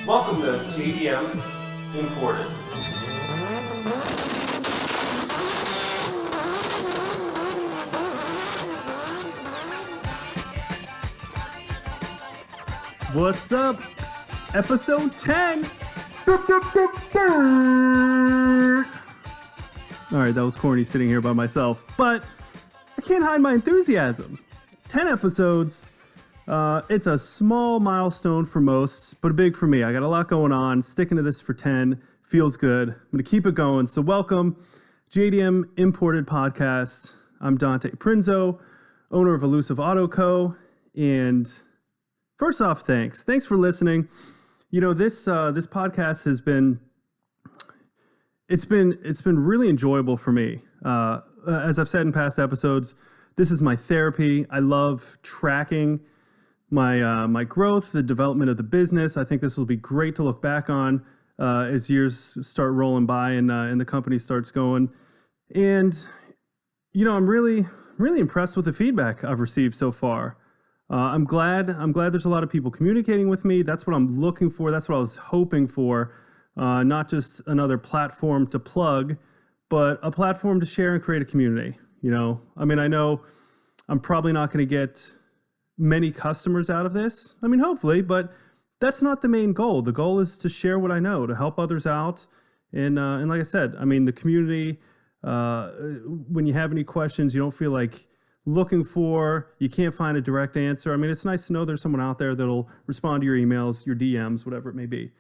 Welcome to JDM Imported. What's up? Episode 10. Alright, that was corny sitting here by myself, but I can't hide my enthusiasm. 10 episodes. It's a small milestone for most, but big for me. I got a lot going on. Sticking to this for 10 feels good. I'm going to keep it going. So welcome, JDM Imported Podcast. I'm Dante Prinzo, owner of Elusive Auto Co. And first off, thanks. Thanks for listening. You know, this podcast has been really enjoyable for me. As I've said in past episodes, this is my therapy. I love tracking my growth, the development of the business. I think this will be great to look back on as years start rolling by and the company starts going. And you know, I'm really impressed with the feedback I've received so far. I'm glad there's a lot of people communicating with me. That's what I'm looking for. That's what I was hoping for. Not just another platform to plug, but a platform to share and create a community. You know, I mean, I know I'm probably not going to get many customers out of this. I mean, hopefully, but that's not the main goal. The goal is to share what I know, to help others out. And like I said, I mean, the community, when you have any questions, you don't feel like looking for, you can't find a direct answer. I mean, it's nice to know there's someone out there that'll respond to your emails, your DMs, whatever it may be.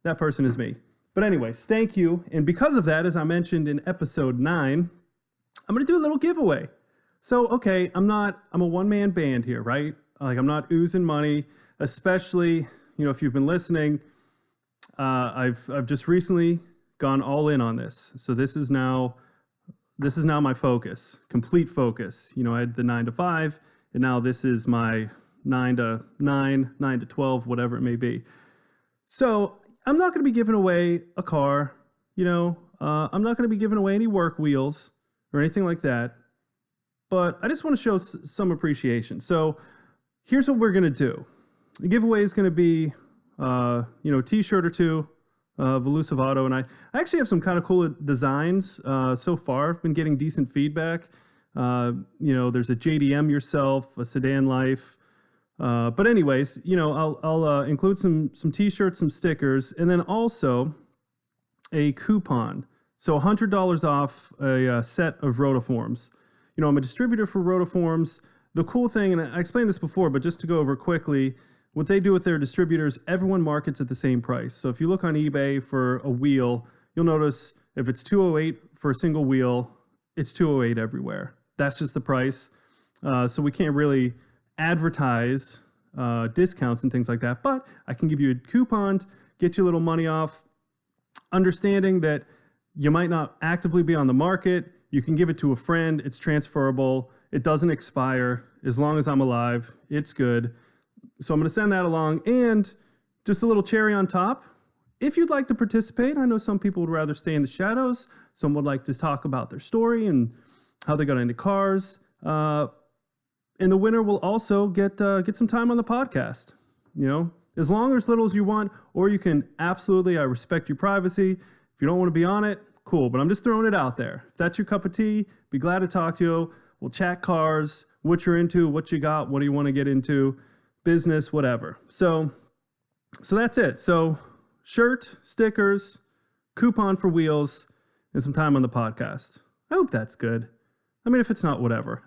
That person is me. But anyways, thank you. And because of that, as I mentioned in episode 9, I'm going to do a little giveaway. So, okay, I'm a one-man band here, right? Like, I'm not oozing money, especially, you know, if you've been listening, I've just recently gone all in on this. So this is now my focus, complete focus. You know, I had the 9 to 5, and now this is my 9 to 9, 9 to 12, whatever it may be. So I'm not going to be giving away a car, you know, I'm not going to be giving away any work wheels or anything like that, but I just want to show some appreciation. So here's what we're going to do. The giveaway is going to be, a t-shirt or two of Elusive Auto. And I actually have some kind of cool designs so far. I've been getting decent feedback. There's a JDM yourself, a sedan life. But anyways, you know, I'll include some t-shirts, some stickers, and then also a coupon. So $100 off a set of rotiforms. You know, I'm a distributor for rotiforms. The cool thing, and I explained this before, but just to go over quickly, what they do with their distributors, everyone markets at the same price. So if you look on eBay for a wheel, you'll notice if it's $208 for a single wheel, it's $208 everywhere. That's just the price. So we can't really advertise discounts and things like that, but I can give you a coupon, get you a little money off, understanding that you might not actively be on the market. You can give it to a friend. It's transferable. It doesn't expire. As long as I'm alive, it's good. So I'm going to send that along. And just a little cherry on top, if you'd like to participate, I know some people would rather stay in the shadows. Some would like to talk about their story and how they got into cars. And the winner will also get some time on the podcast. You know, as long or as little as you want, or you can absolutely, I respect your privacy. If you don't want to be on it, cool. But I'm just throwing it out there. If that's your cup of tea, be glad to talk to you. We'll chat cars, what you're into, what you got, what do you want to get into, business, whatever. So that's it. So shirt, stickers, coupon for wheels, and some time on the podcast. I hope that's good. I mean, if it's not, whatever.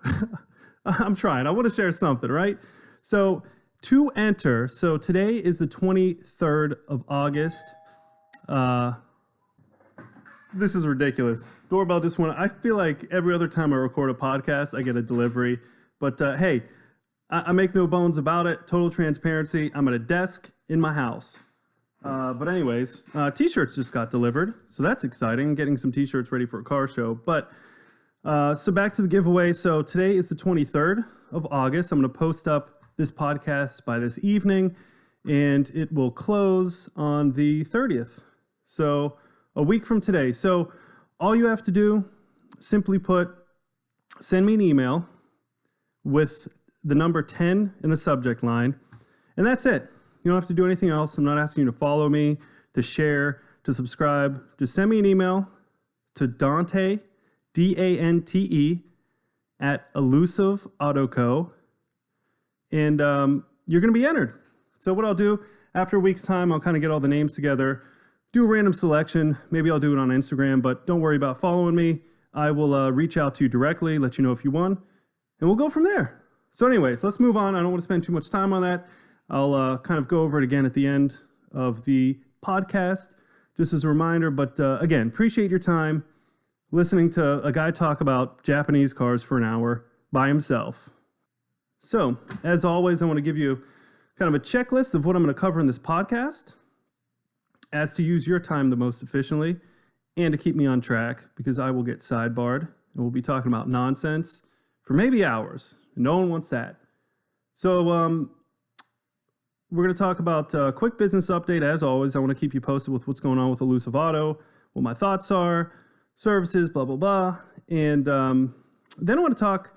I'm trying. I want to share something, right? So to enter, so today is the 23rd of August. This is ridiculous. Doorbell just went. I feel like every other time I record a podcast, I get a delivery. But hey, I make no bones about it. Total transparency. I'm at a desk in my house. But anyways, t-shirts just got delivered. So that's exciting. Getting some t-shirts ready for a car show. But so back to the giveaway. So today is the 23rd of August. I'm going to post up this podcast by this evening, and it will close on the 30th. So a week from today. So all you have to do, simply put, send me an email with the number 10 in the subject line, and that's it. You don't have to do anything else. I'm not asking you to follow me, to share, to subscribe. Just send me an email to Dante, Dante, at Elusive Auto Co. And you're going to be entered. So what I'll do, after a week's time, I'll kind of get all the names together, do a random selection. Maybe I'll do it on Instagram, but don't worry about following me. I will reach out to you directly, let you know if you won, and we'll go from there. So anyways, let's move on. I don't want to spend too much time on that. I'll kind of go over it again at the end of the podcast, just as a reminder. But again, appreciate your time listening to a guy talk about Japanese cars for an hour by himself. So, as always, I want to give you kind of a checklist of what I'm going to cover in this podcast as to use your time the most efficiently and to keep me on track, because I will get sidebarred and we'll be talking about nonsense for maybe hours. No one wants that. So, we're going to talk about a quick business update. As always, I want to keep you posted with what's going on with Elusive Auto, what my thoughts are, services, blah, blah, blah. And then I want to talk.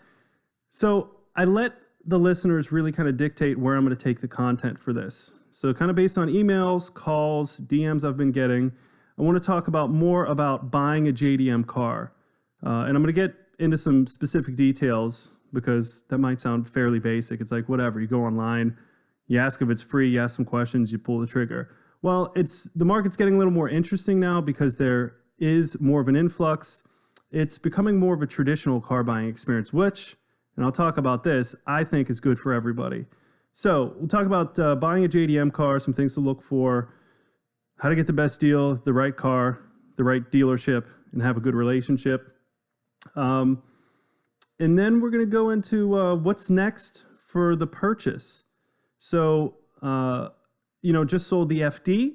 So I let the listeners really kind of dictate where I'm going to take the content for this. So kind of based on emails, calls, DMs I've been getting, I want to talk about more about buying a JDM car. And I'm going to get into some specific details because that might sound fairly basic. It's like, whatever, you go online, you ask if it's free, you ask some questions, you pull the trigger. Well, the market's getting a little more interesting now because there is more of an influx. It's becoming more of a traditional car buying experience, which, and I'll talk about this, I think is good for everybody. So we'll talk about buying a JDM car, some things to look for, how to get the best deal, the right car, the right dealership, and have a good relationship. And then we're going to go into what's next for the purchase. So, just sold the FD,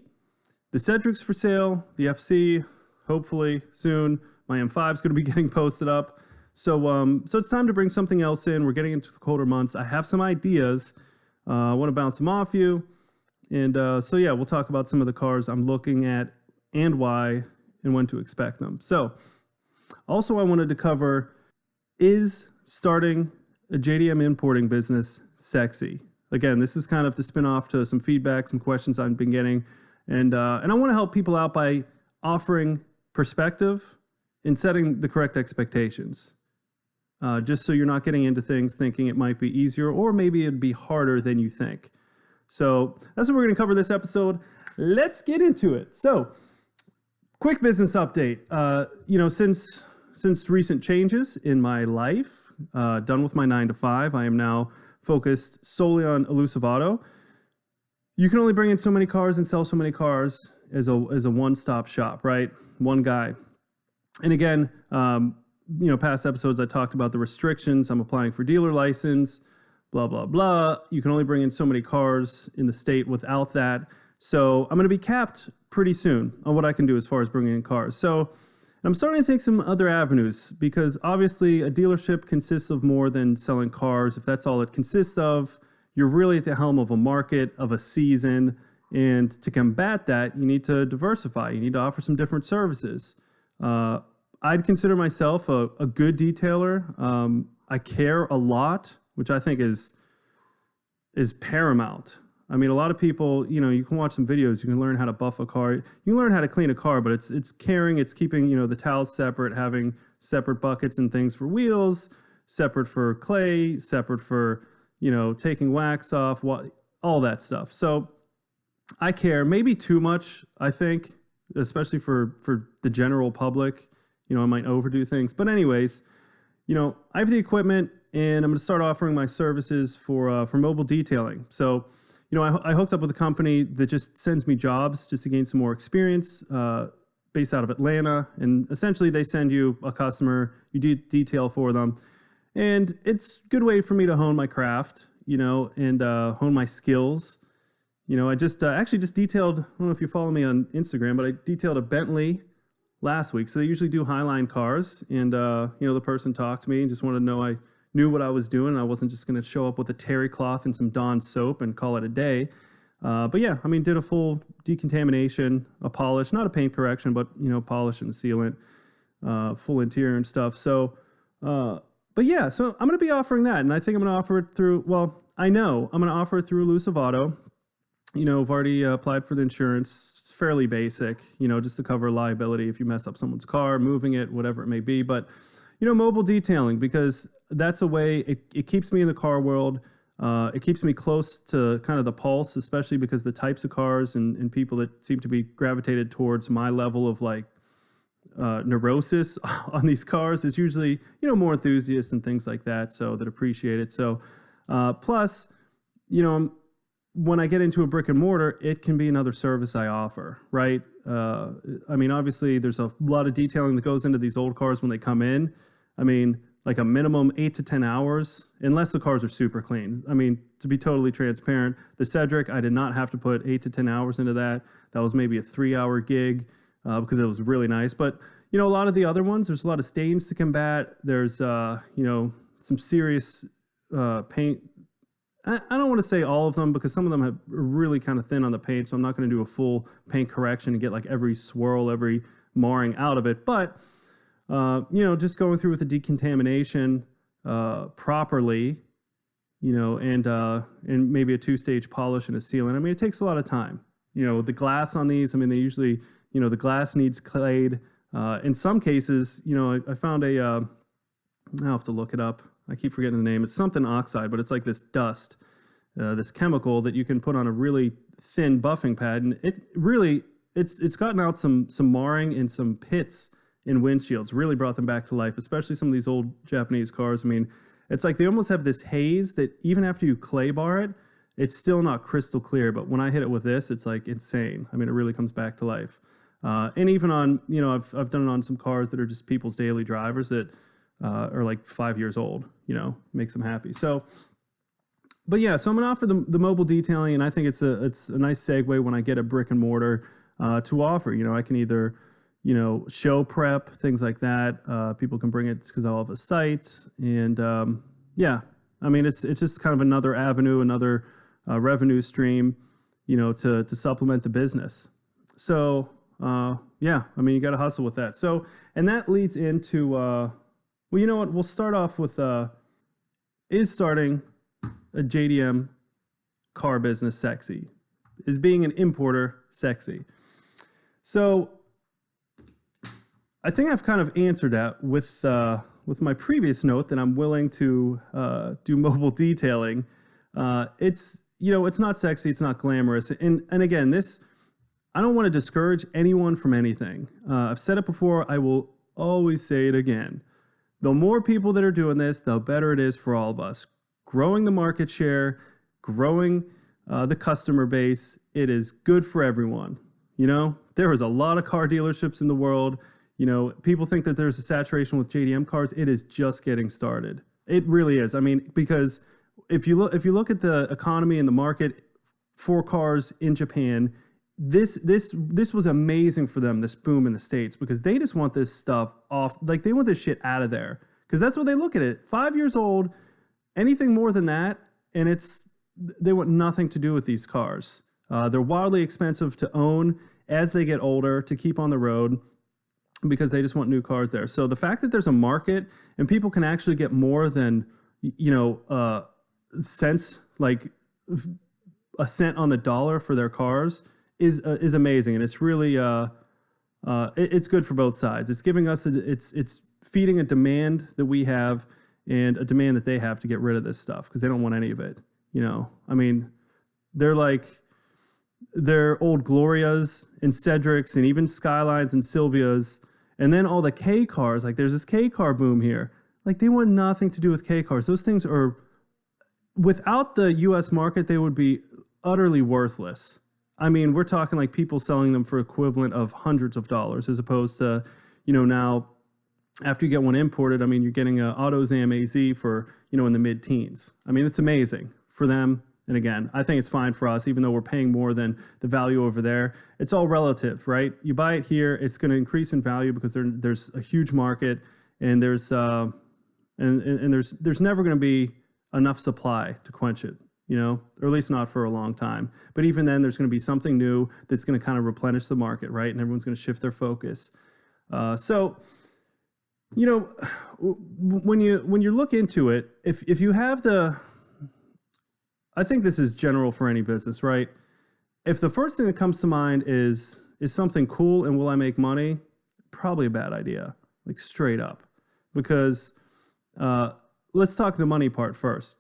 the Cedric's for sale, the FC, hopefully soon. My M5 is going to be getting posted up. So it's time to bring something else in. We're getting into the colder months. I have some ideas. I want to bounce them off you. And so we'll talk about some of the cars I'm looking at and why and when to expect them. So also I wanted to cover, is starting a JDM importing business sexy? Again, this is kind of to spin off to some feedback, some questions I've been getting. And I want to help people out by offering perspective and setting the correct expectations. Just so you're not getting into things thinking it might be easier or maybe it'd be harder than you think. So that's what we're going to cover this episode. Let's get into it. So, quick business update. Since recent changes in my life, done with my 9-to-5, I am now focused solely on Elusive Auto. You can only bring in so many cars and sell so many cars as a one-stop shop, right? One guy. And again, past episodes I talked about the restrictions. I'm applying for dealer license, blah, blah, blah. You can only bring in so many cars in the state without that. So I'm going to be capped pretty soon on what I can do as far as bringing in cars. So I'm starting to think some other avenues, because obviously a dealership consists of more than selling cars. If that's all it consists of, you're really at the helm of a market, of a season. And to combat that, you need to diversify. You need to offer some different services. I'd consider myself a good detailer. I care a lot, which I think is paramount. I mean, a lot of people, you can watch some videos, you can learn how to buff a car, you can learn how to clean a car, but it's caring, it's keeping, the towels separate, having separate buckets and things for wheels, separate for clay, separate for, taking wax off, all that stuff. So I care maybe too much, I think, especially for the general public. I might overdo things. But anyways, I have the equipment and I'm going to start offering my services for mobile detailing. So, I hooked up with a company that just sends me jobs just to gain some more experience, based out of Atlanta. And essentially they send you a customer, you do detail for them. And it's a good way for me to hone my craft, and hone my skills. I just actually just detailed, I don't know if you follow me on Instagram, but I detailed a Bentley last week. So they usually do Highline cars. And, the person talked to me and just wanted to know I knew what I was doing. I wasn't just going to show up with a terry cloth and some Dawn soap and call it a day. Did a full decontamination, a polish, not a paint correction, but, polish and sealant, full interior and stuff. So, But yeah, so I'm going to be offering that, and I think I'm going to offer it through. Well, I know I'm going to offer it through Elusive Auto. I've already applied for the insurance. It's fairly basic, just to cover liability if you mess up someone's car, moving it, whatever it may be. But, mobile detailing, because that's a way, it keeps me in the car world. It keeps me close to kind of the pulse, especially because the types of cars and people that seem to be gravitated towards my level of like neurosis on these cars is usually, more enthusiasts and things like that. So that appreciate it. So, plus, when I get into a brick and mortar, it can be another service I offer, right? Obviously, there's a lot of detailing that goes into these old cars when they come in. Like a minimum 8 to 10 hours, unless the cars are super clean. To be totally transparent, the Cedric, I did not have to put 8 to 10 hours into that. That was maybe a 3-hour gig because it was really nice. But, a lot of the other ones, there's a lot of stains to combat. There's, some serious paint. I don't want to say all of them because some of them are really kind of thin on the paint, so I'm not going to do a full paint correction and get like every swirl, every marring out of it. But, just going through with the decontamination properly, and maybe a 2-stage polish and a sealant. It takes a lot of time. The glass on these, they usually, the glass needs clayed. In some cases, I found I'll have to look it up. I keep forgetting the name. It's something oxide, but it's like this dust, this chemical that you can put on a really thin buffing pad, and it really it's gotten out some marring and some pits in windshields. Really brought them back to life, especially some of these old Japanese cars. It's like they almost have this haze that even after you clay bar it, it's still not crystal clear. But when I hit it with this, it's like insane. It really comes back to life. And even on, I've done it on some cars that are just people's daily drivers that are like 5 years old, makes them happy. So, but yeah, so I'm going to offer the mobile detailing, and I think it's a nice segue when I get a brick and mortar to offer. I can either, show prep, things like that. People can bring it because I'll have a site, and it's just kind of another avenue, another revenue stream, to supplement the business. So you got to hustle with that. So, and that leads into, well, you know what? We'll start off with, is starting a JDM car business sexy? Is being an importer sexy? So I think I've kind of answered that with my previous note that I'm willing to do mobile detailing. It's not sexy, it's not glamorous, and again, this, I don't want to discourage anyone from anything. I've said it before, I will always say it again. The more people that are doing this, the better it is for all of us. Growing the market share, growing the customer base, it is good for everyone. There is a lot of car dealerships in the world. People think that there's a saturation with JDM cars. It is just getting started. It really is. Because if you look at the economy and the market for cars in Japan, this was amazing for them, this boom in the States, because they just want this stuff off. Like, they want this shit out of there, because that's what they look at it. 5 years old, anything more than that, and they want nothing to do with these cars. They're wildly expensive to own as they get older, to keep on the road, because they just want new cars there. So the fact that there's a market and people can actually get more than, cents, like a cent on the dollar for their cars is amazing. And it's really, it's good for both sides. It's giving us, it's feeding a demand that we have and a demand that they have to get rid of this stuff, because they don't want any of it. They're old Glorias and Cedrics and even Skylines and Silvias. And then all the K cars, like there's this K car boom here. Like, they want nothing to do with K cars. Those things are, without the US market, they would be utterly worthless. We're talking like people selling them for equivalent of hundreds of dollars, as opposed to, now after you get one imported, you're getting a AutoZam AZ for, in the mid-teens. It's amazing for them. And again, I think it's fine for us, even though we're paying more than the value over there. It's all relative, right? You buy it here, it's going to increase in value because there's a huge market, and there's and there's never going to be enough supply to quench it, or at least not for a long time. But even then, there's going to be something new that's going to kind of replenish the market, right? And everyone's going to shift their focus. So You know, when you look into it, if you have I think this is general for any business, right? If the first thing that comes to mind is something cool and will I make money? Probably a bad idea, like straight up. Because let's talk the money part first.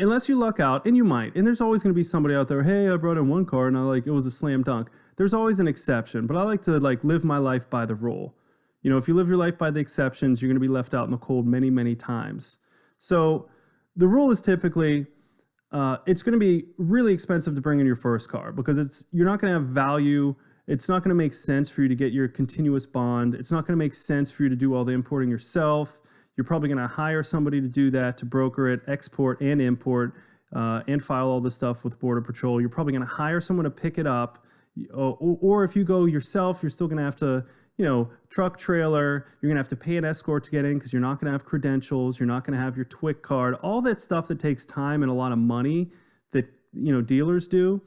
Unless you luck out, and you might, and there's always going to be somebody out there, hey, I brought in one car and it was a slam dunk. There's always an exception, but I like to live my life by the rule. You know, if you live your life by the exceptions, you're going to be left out in the cold many, many times. So the rule is typically it's going to be really expensive to bring in your first car because you're not going to have value. It's not going to make sense for you to get your continuous bond. It's not going to make sense for you to do all the importing yourself. You're probably going to hire somebody to do that, to broker it, export and import, and file all this stuff with Border Patrol. You're probably going to hire someone to pick it up. Or if you go yourself, you're still going to have to, truck, trailer. You're going to have to pay an escort to get in because you're not going to have credentials. You're not going to have your TWIC card. All that stuff that takes time and a lot of money that, dealers do,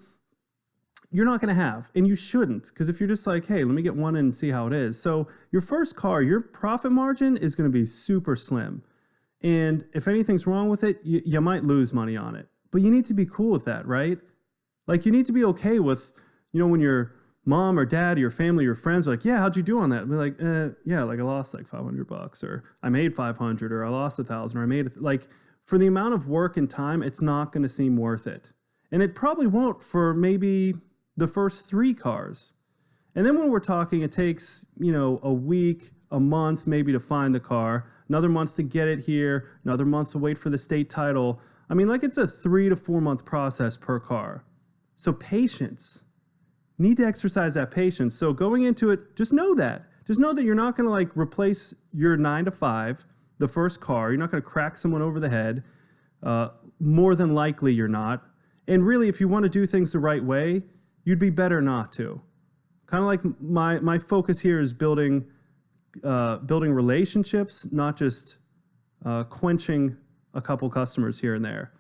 you're not going to have. And you shouldn't, because if you're just like, hey, let me get one in and see how it is. So your first car, your profit margin is going to be super slim. And if anything's wrong with it, you might lose money on it. But you need to be cool with that, right? Like you need to be okay with, when your mom or dad or your family or your friends are like, yeah, how'd you do on that? And be like, yeah, I lost $500, or I made 500, or I lost 1,000, or I made for the amount of work and time, it's not going to seem worth it. And it probably won't for maybe the first 3 cars. And then when we're talking, it takes, a week, a month maybe to find the car, another month to get it here, another month to wait for the state title. I mean, it's a 3 to 4 month process per car. So patience. Need to exercise that patience. So going into it, just know that. Just know that you're not going to replace your 9 to 5, the first car. You're not going to crack someone over the head. More than likely you're not. And really, if you want to do things the right way, you'd be better not to. Kind of like my focus here is building relationships, not just quenching a couple customers here and there.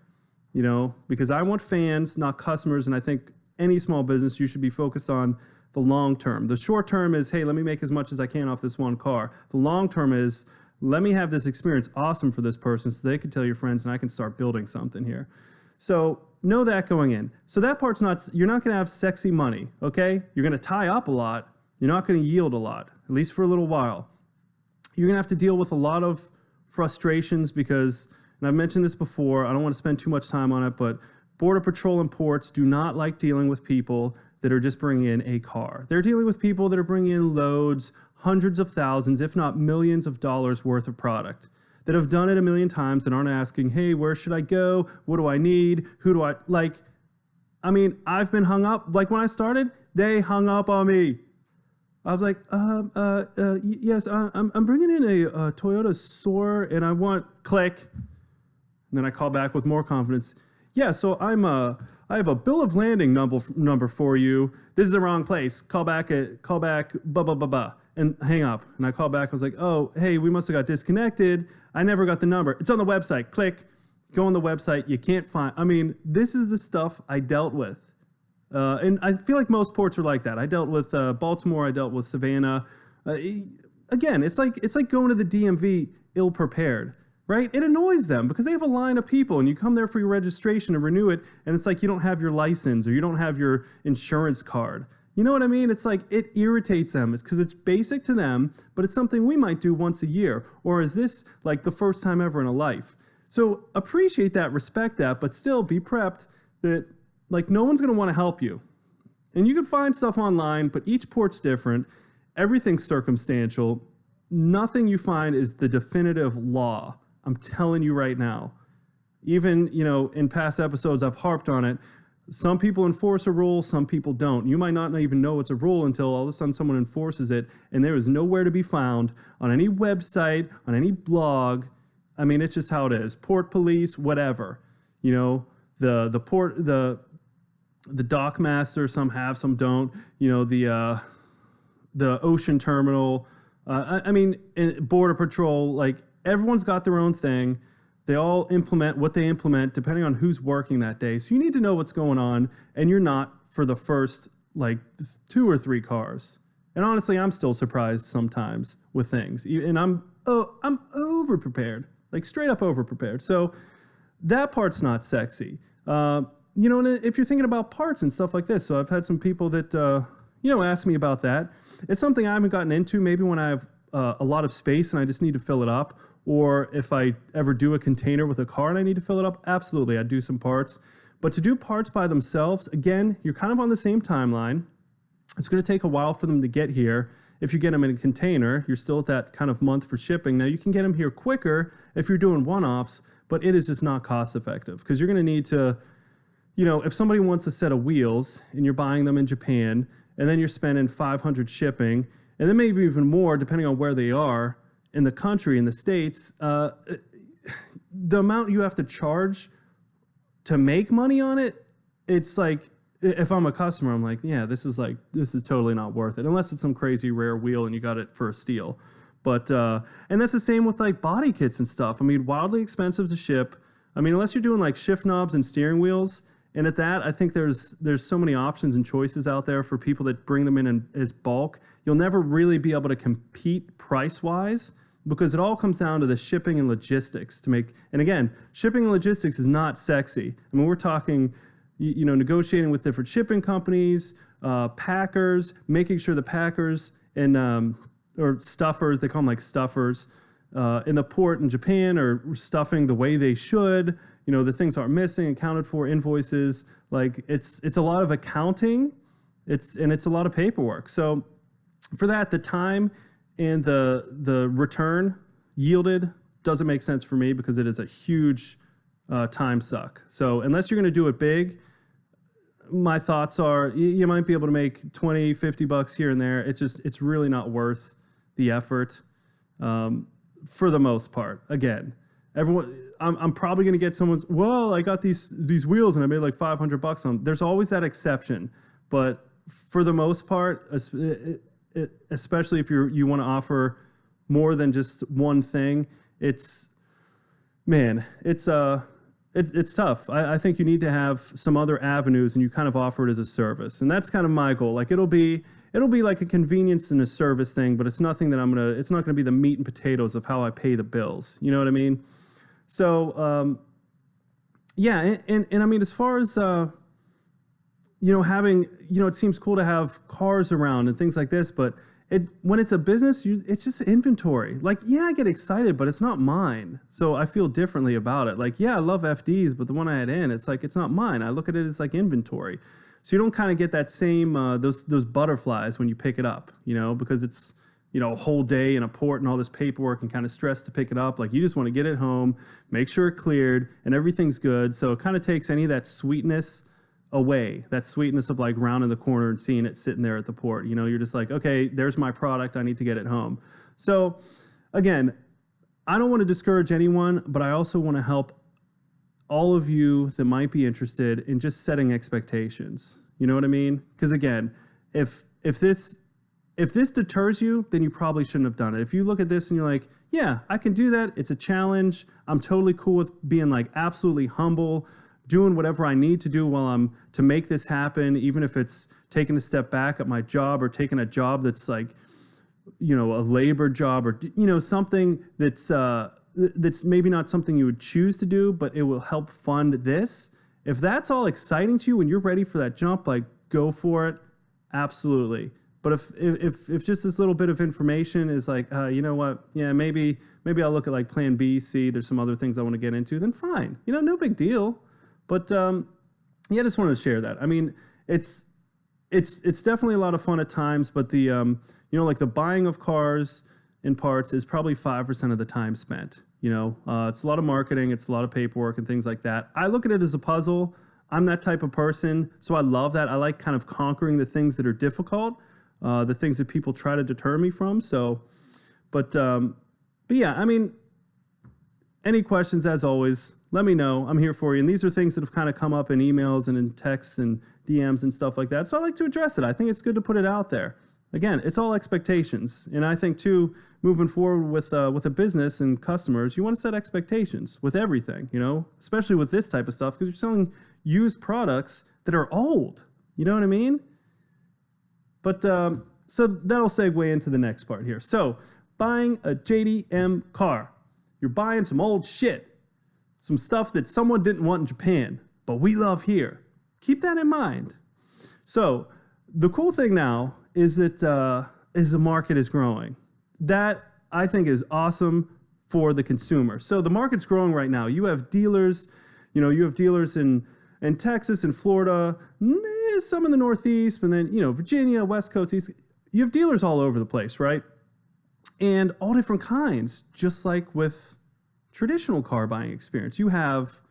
Because I want fans, not customers, and I think any small business, you should be focused on the long term. The short term is, hey, let me make as much as I can off this one car. The long term is, let me have this experience awesome for this person so they can tell your friends and I can start building something here. So know that going in. So that part's you're not going to have sexy money, okay? You're going to tie up a lot. You're not going to yield a lot, at least for a little while. You're going to have to deal with a lot of frustrations because, and I've mentioned this before, I don't want to spend too much time on it, but Border Patrol and ports do not like dealing with people that are just bringing in a car. They're dealing with people that are bringing in loads, hundreds of thousands, if not millions of dollars worth of product, that have done it a million times and aren't asking, hey, where should I go? What do I need? Who do I like? I mean, I've been hung up. Like when I started, they hung up on me. I was like, yes, I'm bringing in a Toyota Soar and I want click. And then I call back with more confidence. Yeah, so I have a bill of landing number for you. This is the wrong place. Call back, blah, blah, blah, blah, and hang up. And I call back. I was like, oh, hey, we must have got disconnected. I never got the number. It's on the website. Click. Go on the website. You can't find. I mean, this is the stuff I dealt with. And I feel like most ports are like that. I dealt with Baltimore. I dealt with Savannah. Again, it's like going to the DMV ill-prepared. Right? It annoys them because they have a line of people and you come there for your registration and renew it and it's like you don't have your license or you don't have your insurance card. You know what I mean? It's like it irritates them. It's because it's basic to them, but it's something we might do once a year. Or is this like the first time ever in a life? So appreciate that, respect that, but still be prepped that no one's going to want to help you. And you can find stuff online, but each port's different. Everything's circumstantial. Nothing you find is the definitive law. I'm telling you right now. Even, in past episodes, I've harped on it. Some people enforce a rule, some people don't. You might not even know it's a rule until all of a sudden someone enforces it, and there is nowhere to be found on any website, on any blog. I mean, it's just how it is. Port police, whatever. The port, the dock master, some have, some don't. The ocean terminal. Border Patrol, everyone's got their own thing. They all implement what they implement depending on who's working that day. So you need to know what's going on, and you're not for the first 2 or 3 cars. And honestly, I'm still surprised sometimes with things, and I'm over prepared, like straight up over prepared. So that part's not sexy. You know, and if you're thinking about parts and stuff like this, so I've had some people that you know, ask me about that. It's something I haven't gotten into. Maybe when I have a lot of space and I just need to fill it up, or if I ever do a container with a car and I need to fill it up, absolutely, I'd do some parts. But to do parts by themselves, again, you're kind of on the same timeline. It's going to take a while for them to get here. If you get them in a container, you're still at that kind of month for shipping. Now, you can get them here quicker if you're doing one-offs, but it is just not cost effective because you're going to need to, you know, if somebody wants a set of wheels and you're buying them in Japan and then you're spending $500 shipping and then maybe even more depending on where they are in the country, in the States, the amount you have to charge to make money on it, it's like, if I'm a customer, I'm like, yeah, this is totally not worth it, unless it's some crazy rare wheel and you got it for a steal. But, and that's the same with like body kits and stuff. I mean, wildly expensive to ship. I mean, unless you're doing like shift knobs and steering wheels, and at that, I think there's so many options and choices out there for people that bring them in as bulk. You'll never really be able to compete price-wise because it all comes down to the shipping and logistics to make, and again, shipping and logistics is not sexy. I mean, we're talking, you know, negotiating with different shipping companies, packers, making sure the packers and, or stuffers, they call them like stuffers, in the port in Japan are stuffing the way they should. You know, the things aren't missing, accounted for, invoices. Like it's a lot of accounting, it's a lot of paperwork. So for that, the time and the return yielded doesn't make sense for me because it is a huge time suck. So unless you're going to do it big, my thoughts are you might be able to make 20, 50 bucks here and there. It's really not worth the effort for the most part. Again, I'm probably going to get someone's, well, I got these wheels and I made like 500 bucks on them. There's always that exception. But for the most part, especially if you want to offer more than just one thing, it's tough. I think you need to have some other avenues and you kind of offer it as a service. And that's kind of my goal. Like it'll be like a convenience and a service thing, but it's nothing that it's not going to be the meat and potatoes of how I pay the bills. You know what I mean? So, yeah. And I mean, as far as, you know, having, you know, it seems cool to have cars around and things like this, but when it's a business, it's just inventory. Like, yeah, I get excited, but it's not mine. So I feel differently about it. Like, yeah, I love FDs, but the one I had in, it's like, it's not mine. I look at it as like inventory. So you don't kind of get that same, those butterflies when you pick it up, you know, because it's, you know, a whole day in a port and all this paperwork and kind of stress to pick it up. Like you just want to get it home, make sure it cleared and everything's good. So it kind of takes any of that sweetness away, that sweetness of like rounding the corner and seeing it sitting there at the port. You know, you're just like, okay, there's my product. I need to get it home. So again, I don't want to discourage anyone, but I also want to help all of you that might be interested in just setting expectations. You know what I mean? Because again, if this deters you, then you probably shouldn't have done it. If you look at this and you're like, yeah, I can do that. It's a challenge. I'm totally cool with being like absolutely humble, doing whatever I need to do to make this happen, even if it's taking a step back at my job or taking a job that's like, you know, a labor job or, you know, something that's maybe not something you would choose to do, but it will help fund this. If that's all exciting to you and you're ready for that jump, like go for it. Absolutely. But if just this little bit of information is like, you know what, yeah, maybe I'll look at like plan B, C, there's some other things I want to get into, then fine. You know, no big deal. But yeah, I just wanted to share that. I mean, it's definitely a lot of fun at times, but the you know, like the buying of cars and parts is probably 5% of the time spent. You know, it's a lot of marketing, it's a lot of paperwork and things like that. I look at it as a puzzle. I'm that type of person, so I love that. I like kind of conquering the things that are difficult, the things that people try to deter me from. So, but yeah, I mean, any questions, as always, let me know. I'm here for you. And these are things that have kind of come up in emails and in texts and DMs and stuff like that. So I like to address it. I think it's good to put it out there. Again, it's all expectations. And I think, too, moving forward with a business and customers, you want to set expectations with everything, you know, especially with this type of stuff, because you're selling used products that are old. You know what I mean? But So that'll segue into the next part here. So buying a JDM car, you're buying some old shit, some stuff that someone didn't want in Japan, but we love here. Keep that in mind. So the cool thing now is that the market is growing. That I think is awesome for the consumer. So the market's growing right now. You have dealers, you have dealers in Texas and Florida, some in the Northeast, and then, Virginia, West Coast, East. You have dealers all over the place, right? And all different kinds, just like with traditional car buying experience. You have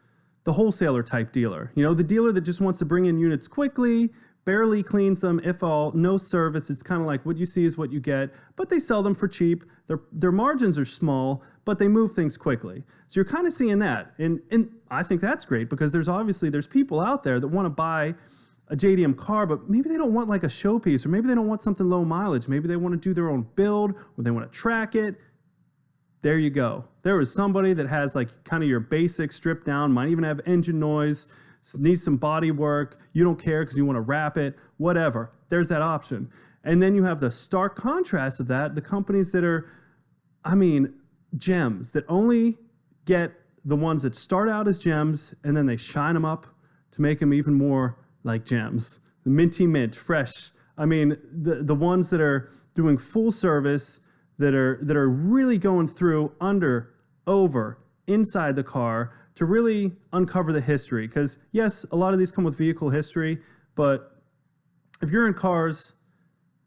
the wholesaler type dealer, the dealer that just wants to bring in units quickly, barely cleans them, if all, no service. It's kind of like what you see is what you get, but they sell them for cheap. Their margins are small, but they move things quickly. So you're kind of seeing that. And I think that's great because there's people out there that want to buy a JDM car, but maybe they don't want like a showpiece, or maybe they don't want something low mileage. Maybe they want to do their own build, or they want to track it. There you go. There is somebody that has like kind of your basic stripped down, might even have engine noise, needs some body work. You don't care because you want to wrap it, whatever. There's that option. And then you have the stark contrast of that, the companies that are, gems that only get the ones that start out as gems and then they shine them up to make them even more like gems. The minty mint, fresh. The ones that are doing full service, that are really going through under, over, inside the car to really uncover the history. Because yes, a lot of these come with vehicle history, but if you're in cars,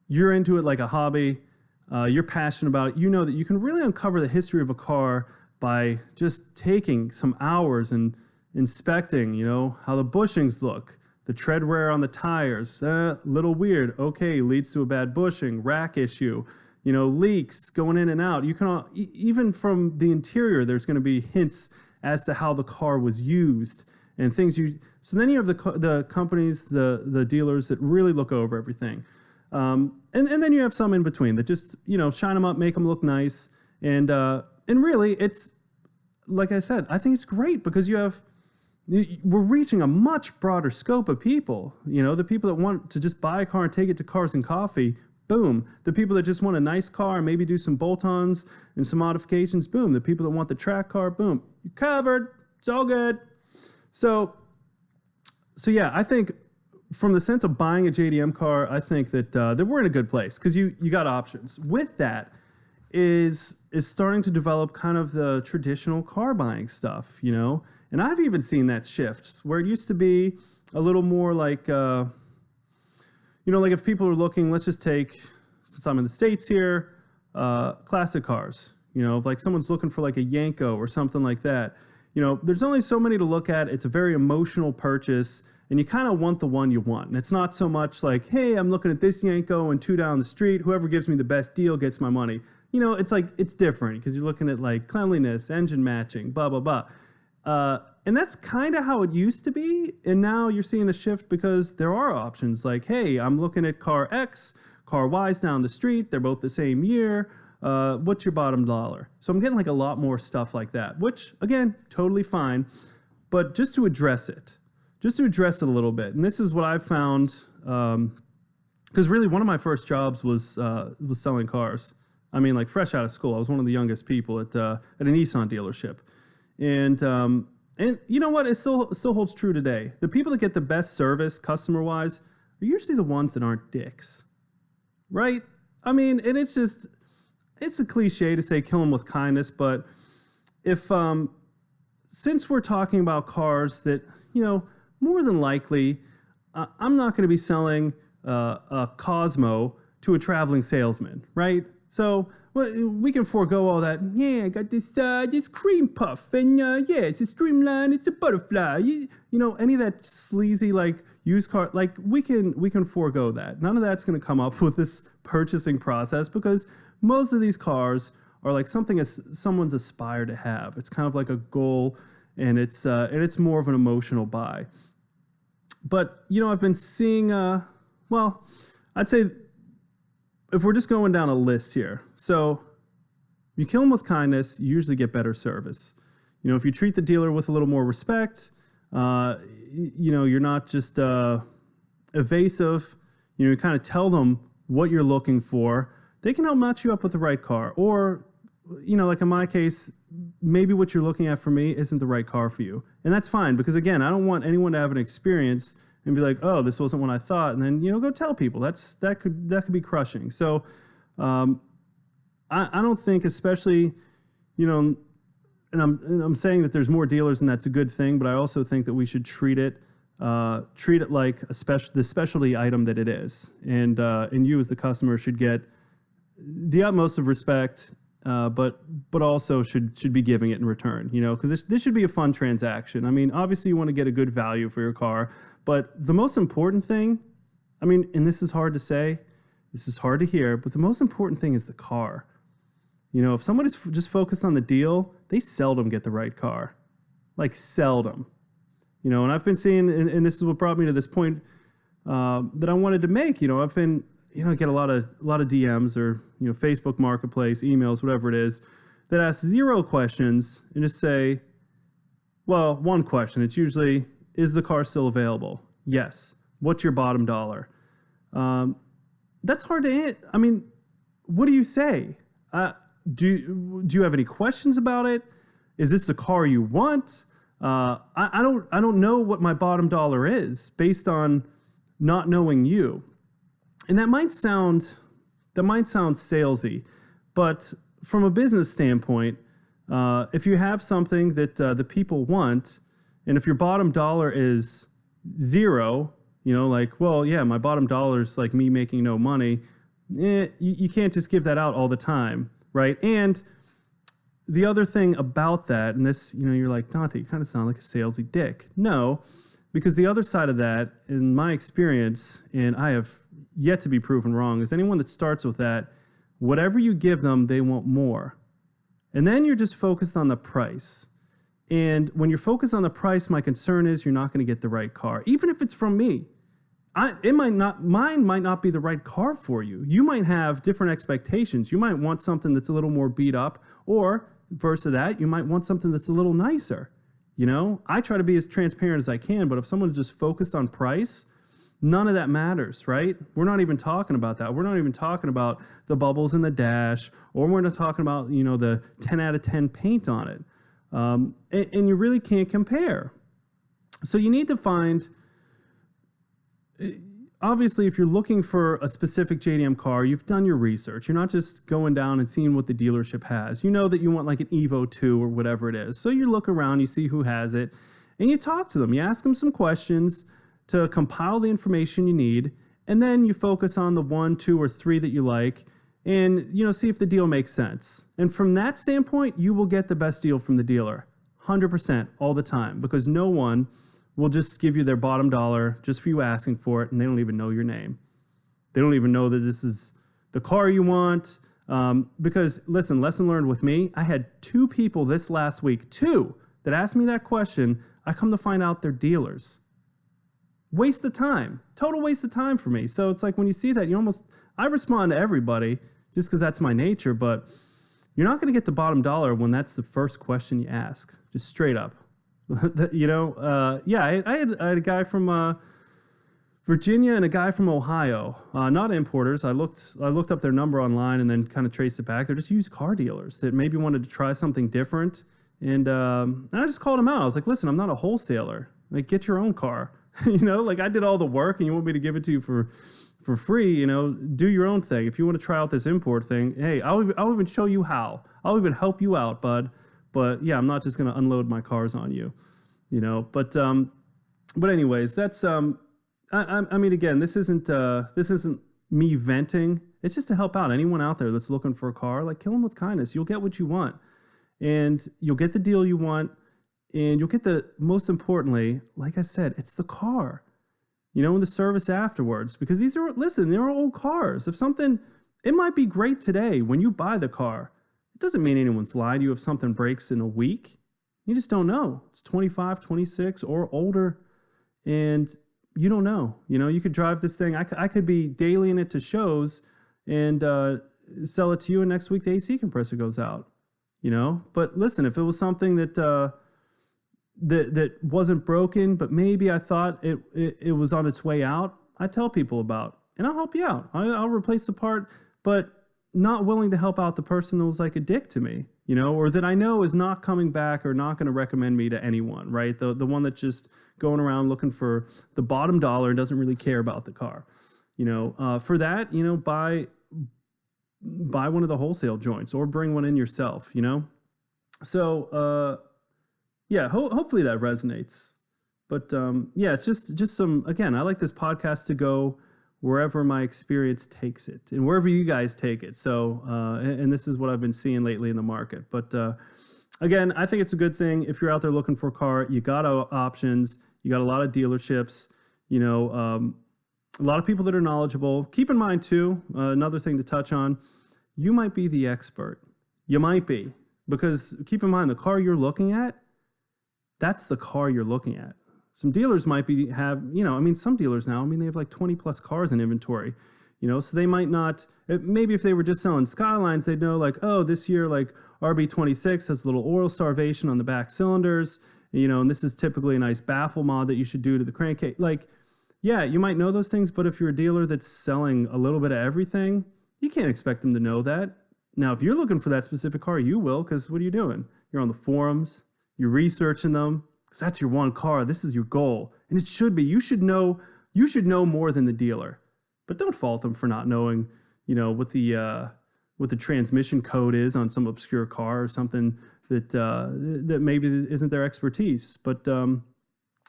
you're into it like a hobby, you're passionate about it, you know that you can really uncover the history of a car by just taking some hours and inspecting, how the bushings look, the tread wear on the tires, little weird, okay, leads to a bad bushing, rack issue, leaks going in and out. You can, even from the interior, there's going to be hints as to how the car was used and things so then you have the companies, the dealers that really look over everything. And then you have some in between that just, shine them up, make them look nice. And really it's, like I said, I think it's great because we're reaching a much broader scope of people, the people that want to just buy a car and take it to Cars and Coffee. Boom. The people that just want a nice car and maybe do some bolt-ons and some modifications. Boom. The people that want the track car. Boom. You're covered. It's all good. So yeah, I think from the sense of buying a JDM car, I think that we're in a good place because you got options. With that is starting to develop kind of the traditional car buying stuff, And I've even seen that shift where it used to be a little more like, like if people are looking, let's just take, since I'm in the States here, classic cars, like someone's looking for like a Yanko or something like that. There's only so many to look at. It's a very emotional purchase and you kind of want the one you want. And it's not so much like, hey, I'm looking at this Yanko and 2 down the street. Whoever gives me the best deal gets my money. It's like, it's different because you're looking at like cleanliness, engine matching, blah, blah, blah. And that's kind of how it used to be. And now you're seeing the shift because there are options like, hey, I'm looking at car X, car Y's down the street. They're both the same year. What's your bottom dollar? So I'm getting like a lot more stuff like that, which again, totally fine. But just to address it a little bit. And this is what I've found, because really one of my first jobs was selling cars. Like fresh out of school, I was one of the youngest people at a Nissan dealership. And you know what? It still holds true today. The people that get the best service customer-wise are usually the ones that aren't dicks, right? And it's a cliche to say kill them with kindness, but if since we're talking about cars that, more than likely, I'm not going to be selling a Cosmo to a traveling salesman, right? So we can forego all that. Yeah, I got this cream puff, and yeah, it's a streamline, it's a butterfly. Any of that sleazy like used car, like we can forego that. None of that's going to come up with this purchasing process because most of these cars are like something someone's aspired to have. It's kind of like a goal, and it's more of an emotional buy. But I've been seeing I'd say, if we're just going down a list here, so you kill them with kindness, you usually get better service. If you treat the dealer with a little more respect, you're not just evasive. You kind of tell them what you're looking for, they can help match you up with the right car. Or, like in my case, maybe what you're looking at for me isn't the right car for you. And that's fine, because again, I don't want anyone to have an experience and be like, oh, this wasn't what I thought. And then, go tell people. That could be crushing. So I don't think, especially, and I'm saying that there's more dealers and that's a good thing, but I also think that we should treat it like the specialty item that it is. And you as the customer should get the utmost of respect, but also should be giving it in return, because this should be a fun transaction. I mean, obviously you want to get a good value for your car, but the most important thing, and this is hard to say, this is hard to hear, but the most important thing is the car. If somebody's just focused on the deal, they seldom get the right car. Like seldom. And I've been seeing, and this is what brought me to this point that I wanted to make. I've been, I get a lot of DMs or Facebook Marketplace, emails, whatever it is, that ask 0 questions and just say, well, 1 question. It's usually, is the car still available? Yes. What's your bottom dollar? That's hard to answer. What do you say? Do you have any questions about it? Is this the car you want? I don't know what my bottom dollar is based on not knowing you. And that might sound salesy, but from a business standpoint, if you have something that the people want, and if your bottom dollar is 0, well, yeah, my bottom dollar is like me making no money. You can't just give that out all the time, right? And the other thing about that, and this, you're like, Dante, you kind of sound like a salesy dick. No, because the other side of that, in my experience, and I have yet to be proven wrong, is anyone that starts with that, whatever you give them, they want more. And then you're just focused on the price. And when you're focused on the price, my concern is you're not going to get the right car, even if it's from me. Mine might not be the right car for you. You might have different expectations. You might want something that's a little more beat up, or versus that, you might want something that's a little nicer. I try to be as transparent as I can, but if someone's just focused on price, none of that matters, right? We're not even talking about that. We're not even talking about the bubbles in the dash, or we're not talking about, the 10 out of 10 paint on it. And you really can't compare. So you need to find, obviously, if you're looking for a specific JDM car, you've done your research. You're not just going down and seeing what the dealership has. You know that you want like an Evo 2 or whatever it is. So you look around, you see who has it, and you talk to them. You ask them some questions to compile the information you need, and then you focus on the 1, 2, or 3 that you like, and see if the deal makes sense. And from that standpoint, you will get the best deal from the dealer, 100% all the time, because no one will just give you their bottom dollar just for you asking for it, and they don't even know your name. They don't even know that this is the car you want. Because, listen, lesson learned with me, I had 2 people this last week, 2, that asked me that question. I come to find out they're dealers. Waste of time. Total waste of time for me. So it's like when you see that, I respond to everybody just because that's my nature, but you're not going to get the bottom dollar when that's the first question you ask, just straight up. I had a guy from Virginia and a guy from Ohio, not importers. I looked up their number online and then kind of traced it back. They're just used car dealers that maybe wanted to try something different. And I just called them out. I was like, listen, I'm not a wholesaler. Like, get your own car. I did all the work and you want me to give it to you for free, do your own thing. If you want to try out this import thing, hey, I'll even show you how. I'll even help you out, bud. But yeah, I'm not just going to unload my cars on you, But anyways, that's again, this isn't me venting. It's just to help out anyone out there that's looking for a car. Like, kill them with kindness. You'll get what you want, and you'll get the deal you want, and you'll get most importantly, like I said, it's the car, and the service afterwards. Because they're old cars. It might be great today when you buy the car. It doesn't mean anyone's lying to you if something breaks in a week. You just don't know. It's 25, 26 or older, and you don't know. You could drive this thing. I could be dailying it to shows and sell it to you, and next week the AC compressor goes out. But listen, if it was something that wasn't broken, but maybe I thought it was on its way out, I tell people about. and I'll help you out. I'll replace the part, but not willing to help out the person that was like a dick to me, you know, or that I know is not coming back or not going to recommend me to anyone, right? The one that's just going around looking for the bottom dollar and doesn't really care about the car, you know. For that, you know, buy one of the wholesale joints or bring one in yourself, you know. So yeah, hopefully that resonates. But yeah, it's just some, again, I like this podcast to go wherever my experience takes it and wherever you guys take it. So, and this is what I've been seeing lately in the market. But again, I think it's a good thing. If you're out there looking for a car, you got options, you got a lot of dealerships, you know, a lot of people that are knowledgeable. Keep in mind too, another thing to touch on, you might be the expert. You might be, because keep in mind the car you're looking at, that's the car you're looking at. Some dealers might have, you know, I mean, some dealers now, I mean, they have like 20 plus cars in inventory, you know, so they might not, maybe if they were just selling Skylines, they'd know like, oh, this year, like RB26 has a little oil starvation on the back cylinders, you know, and this is typically a nice baffle mod that you should do to the crankcase. Like, yeah, you might know those things, but if you're a dealer that's selling a little bit of everything, you can't expect them to know that. Now, if you're looking for that specific car, you will, because what are you doing? You're on the forums, you're researching them. Because that's your one car. This is your goal. And it should be. You should know more than the dealer. But don't fault them for not knowing, you know, what the transmission code is on some obscure car or something that that maybe isn't their expertise. But you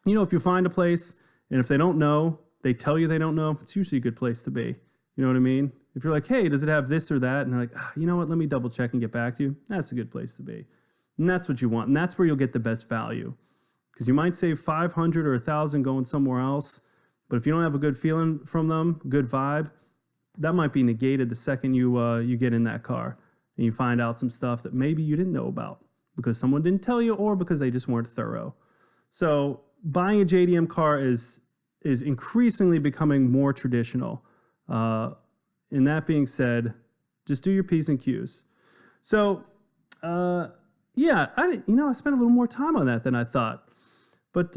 know, if you find a place and if they don't know, they tell you they don't know, it's usually a good place to be. You know what I mean? If you're like, hey, does it have this or that? And they're like, you know what, let me double check and get back to you. That's a good place to be. And that's what you want. And that's where you'll get the best value. Because you might save 500 or 1,000 going somewhere else, but if you don't have a good feeling from them, good vibe, that might be negated the second you get in that car and you find out some stuff that maybe you didn't know about because someone didn't tell you or because they just weren't thorough. So buying a JDM car is increasingly becoming more traditional. And that being said, just do your P's and Q's. So yeah, I spent a little more time on that than I thought. But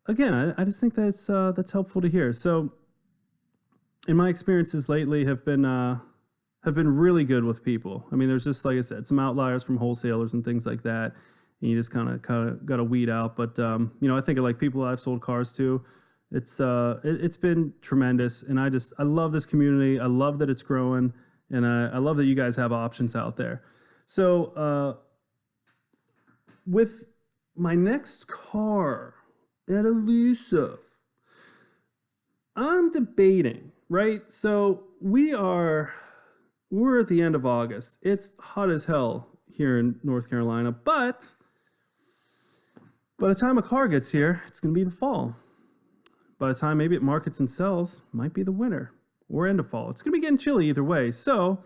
again, I just think that's helpful to hear. So, in my experiences lately, have been really good with people. I mean, there's just, like I said, some outliers from wholesalers and things like that, and you just kind of got to weed out. But you know, I think of like people I've sold cars to. It's been tremendous, and I love this community. I love that it's growing, and I love that you guys have options out there. So, with my next car at Elusive, I'm debating, right? So we're at the end of August. It's hot as hell here in North Carolina, but by the time a car gets here, it's going to be the fall. By the time maybe it markets and sells, might be the winter or end of fall. It's going to be getting chilly either way. So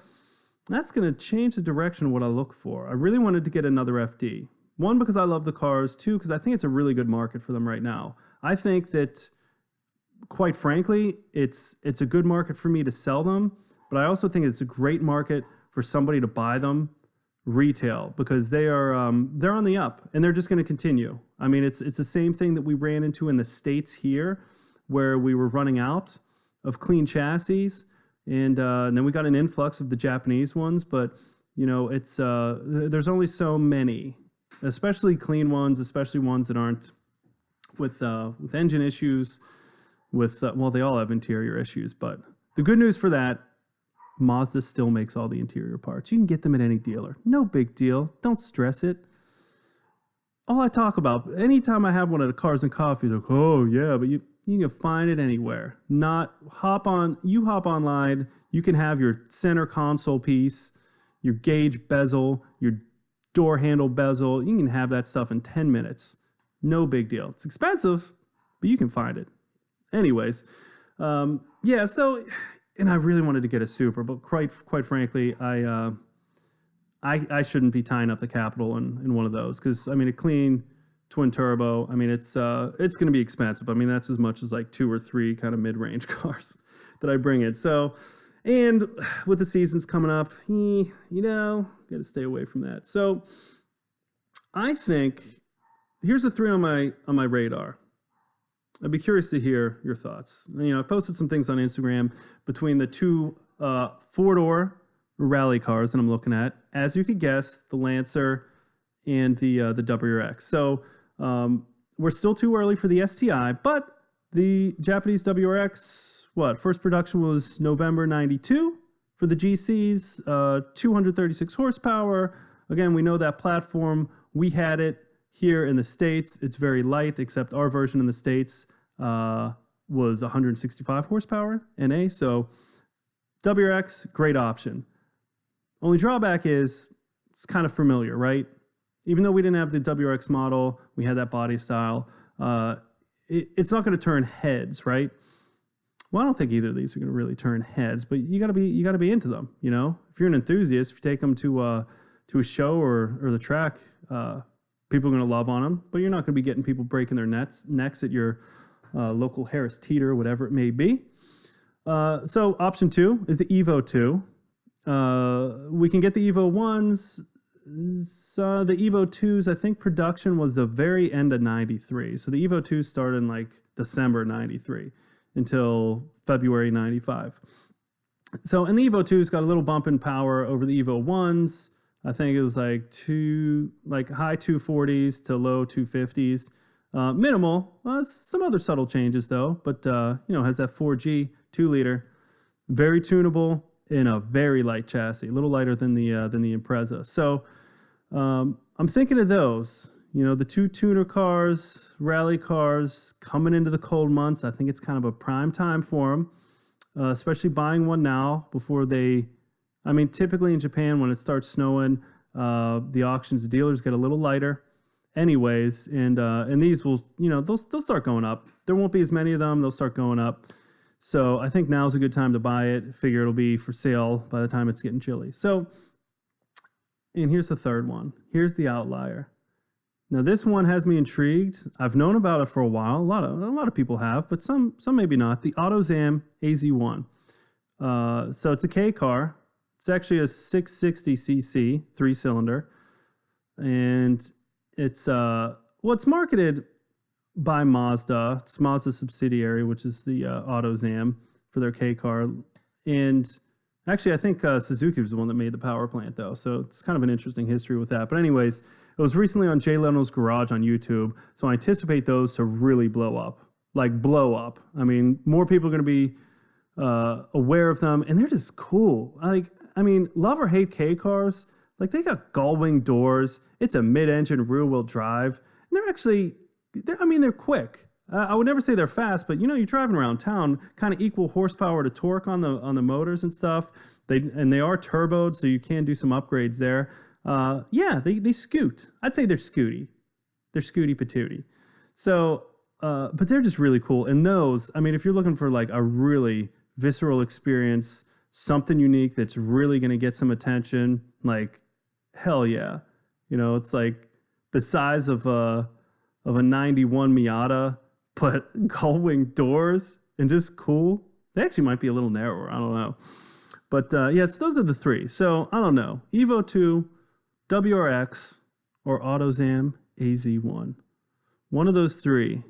that's going to change the direction of what I look for. I really wanted to get another FD. One, because I love the cars. Two, because I think it's a really good market for them right now. I think that, quite frankly, it's a good market for me to sell them, but I also think it's a great market for somebody to buy them retail because they're on the up and they're just going to continue. I mean, it's the same thing that we ran into in the States here, where we were running out of clean chassis, and then we got an influx of the Japanese ones. But you know, it's there's only so many. Especially clean ones, especially ones that aren't with engine issues, well, they all have interior issues, but the good news for that, Mazda still makes all the interior parts. You can get them at any dealer. No big deal. Don't stress it. All I talk about, anytime I have one of the Cars and Coffee, like, oh yeah, but you can find it anywhere. You hop online, you can have your center console piece, your gauge bezel, your door handle bezel. You can have that stuff in 10 minutes. No big deal. It's expensive, but you can find it. Anyways, yeah, so, and I really wanted to get a Super, but quite frankly, I shouldn't be tying up the capital in one of those, because, I mean, a clean twin turbo, I mean, it's going to be expensive. I mean, that's as much as like 2 or 3 kind of mid-range cars that I bring in. So, and with the seasons coming up, you know, got to stay away from that. So I think here's the 3 on my radar. I'd be curious to hear your thoughts. I posted some things on Instagram between the two four-door rally cars that I'm looking at. As you could guess, the Lancer and the WRX. So we're still too early for the STI, but the Japanese WRX, first production was November 92 for the GCs, 236 horsepower. Again, we know that platform. We had it here in the States. It's very light, except our version in the States was 165 horsepower NA. So WRX, great option. Only drawback is it's kind of familiar, right? Even though we didn't have the WRX model, we had that body style. It's not going to turn heads, right? Well, I don't think either of these are going to really turn heads, but you got to be into them. If you're an enthusiast, if you take them to a show or the track, people are going to love on them. But you're not going to be getting people breaking their necks at your local Harris Teeter, whatever it may be. So option 2 is the Evo 2. We can get the Evo 1s. So the Evo 2s, I think production was the very end of 93. So the Evo 2 started in like December 93 until February 95. So, and the Evo 2's got a little bump in power over the Evo 1s. I think it was like high 240s to low 250s. Minimal. Some other subtle changes though, but has that 4G 2-liter, very tunable in a very light chassis, a little lighter than the Impreza. So I'm thinking of those. The two tuner cars, rally cars coming into the cold months. I think it's kind of a prime time for them, especially buying one now before typically in Japan when it starts snowing, the auctions, the dealers get a little lighter anyways. And these will, they'll start going up. There won't be as many of them. They'll start going up. So I think now's a good time to buy it. Figure it'll be for sale by the time it's getting chilly. So, and here's the third one. Here's the outlier. Now this one has me intrigued. I've known about it for a while. A lot of people have, but some maybe not. The AutoZam AZ1. So it's a K car. It's actually a 660cc 3-cylinder, and it's it's marketed by Mazda. It's Mazda's subsidiary, which is the AutoZam for their K car. And actually, I think Suzuki was the one that made the power plant, though. So it's kind of an interesting history with that. But anyways, it was recently on Jay Leno's Garage on YouTube. So I anticipate those to really blow up. Like, blow up. I mean, more people are going to be aware of them. And they're just cool. Love or hate K cars. Like, they got gull-wing doors. It's a mid-engine rear-wheel drive. And they're quick. I would never say they're fast, but you're driving around town, kind of equal horsepower to torque on the motors and stuff. They are turboed, so you can do some upgrades there. They scoot. I'd say they're scooty. They're scooty patooty. So, but they're just really cool. And those, if you're looking for like a really visceral experience, something unique that's really going to get some attention, like hell yeah. It's like the size of a 91 Miata, but gull-wing doors and just cool. They actually might be a little narrower. I don't know. But so those are the three. So I don't know. Evo 2, WRX, or AutoZam AZ1. One of those three.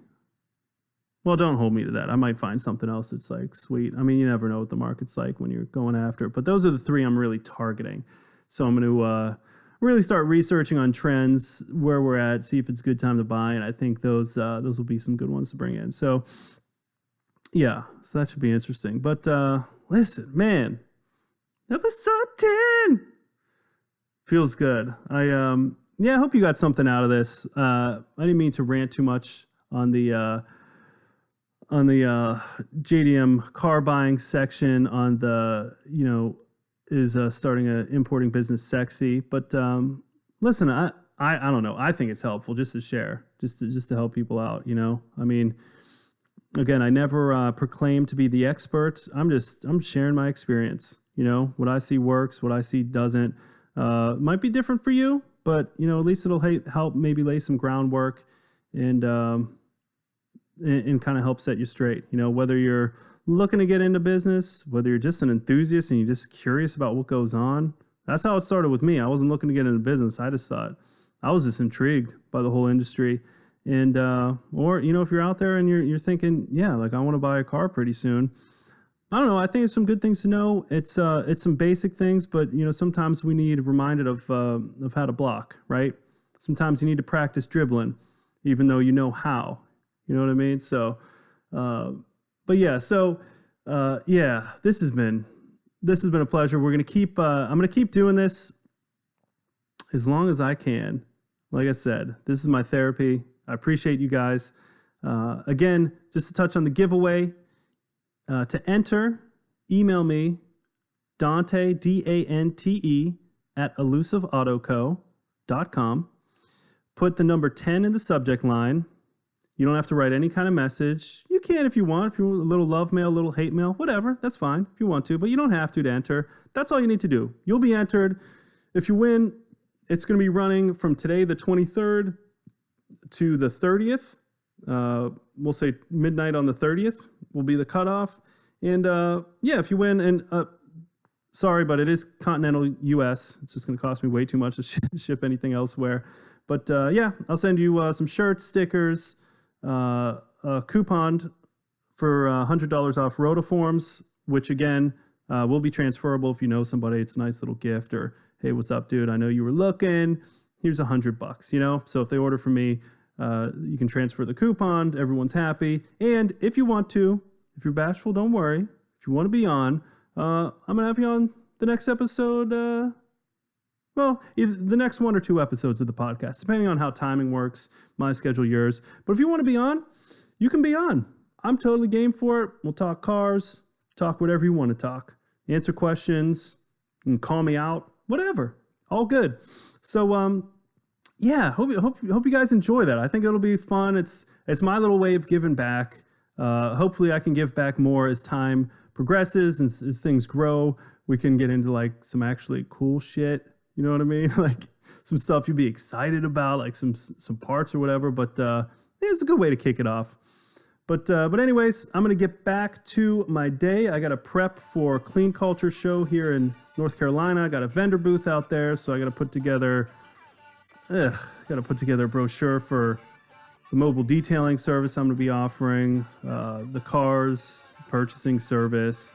Well, don't hold me to that. I might find something else that's like sweet. You never know what the market's like when you're going after it. But those are the three I'm really targeting. So I'm going to really start researching on trends, where we're at, see if it's a good time to buy, and I think those will be some good ones to bring in. So yeah, so that should be interesting. But listen, man, episode 10 feels good. I hope you got something out of this. I didn't mean to rant too much on the JDM car buying section, on the is starting a importing business sexy. But listen, I don't know. I think it's helpful just to share, just to help people out. Again, I never proclaim to be the expert. I'm sharing my experience. What I see works, what I see doesn't. Might be different for you, but at least it'll help maybe lay some groundwork and kind of help set you straight. Whether you're looking to get into business, whether you're just an enthusiast and you're just curious about what goes on. That's how it started with me. I wasn't looking to get into business. I just thought, I was just intrigued by the whole industry. And or if you're out there and you're thinking, yeah, like I want to buy a car pretty soon. I don't know. I think it's some good things to know. It's some basic things, but sometimes we need reminded of how to block, right? Sometimes you need to practice dribbling, even though you know how. You know what I mean? So, but yeah. So, yeah. This has been a pleasure. We're gonna keep. I'm gonna keep doing this as long as I can. Like I said, this is my therapy. I appreciate you guys. Again, just to touch on the giveaway. To enter, email me, Dante, Dante, at elusiveautoco.com. Put the number 10 in the subject line. You don't have to write any kind of message. You can if you want. If you want a little love mail, a little hate mail, whatever. That's fine if you want to, but you don't have to enter. That's all you need to do. You'll be entered. If you win, it's going to be running from today, the 23rd, to the 30th. We'll say midnight on the 30th will be the cutoff. And yeah, if you win, and sorry, but it is continental U.S. It's just going to cost me way too much to ship anything elsewhere. But yeah, I'll send you some shirts, stickers, a coupon for $100 off Rotiforms, which again will be transferable if you know somebody. It's a nice little gift, or hey, what's up, dude? I know you were looking. Here's $100. So if they order from me, you can transfer the coupon. Everyone's happy. And if you want to, if you're bashful, don't worry. If you want to be on, I'm going to have you on the next episode. Well, either the next 1 or 2 episodes of the podcast, depending on how timing works, my schedule, yours. But if you want to be on, you can be on. I'm totally game for it. We'll talk cars, talk whatever you want to talk, answer questions, you can call me out, whatever. All good. So, yeah, hope you guys enjoy that. I think it'll be fun. It's my little way of giving back. Hopefully I can give back more as time progresses and as things grow. We can get into like some actually cool shit. You know what I mean? Like some stuff you'd be excited about, like some parts or whatever. But it's a good way to kick it off. But anyways, I'm gonna get back to my day. I got to prep for Clean Culture Show here in North Carolina. I got a vendor booth out there, so I got to put together. Got to put together a brochure for the mobile detailing service I'm going to be offering, the cars, purchasing service,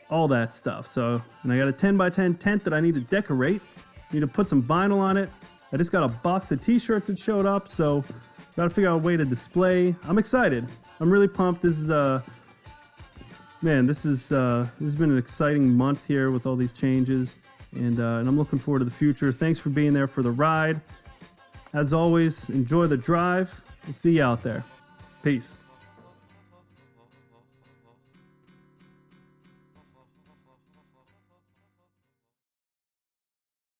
all that stuff. So, and I got a 10x10 tent that I need to decorate. Need to put some vinyl on it. I just got a box of t-shirts that showed up, so got to figure out a way to display. I'm excited. I'm really pumped. This is this has been an exciting month here with all these changes, and I'm looking forward to the future. Thanks for being there for the ride. As always, enjoy the drive. We'll see you out there. Peace.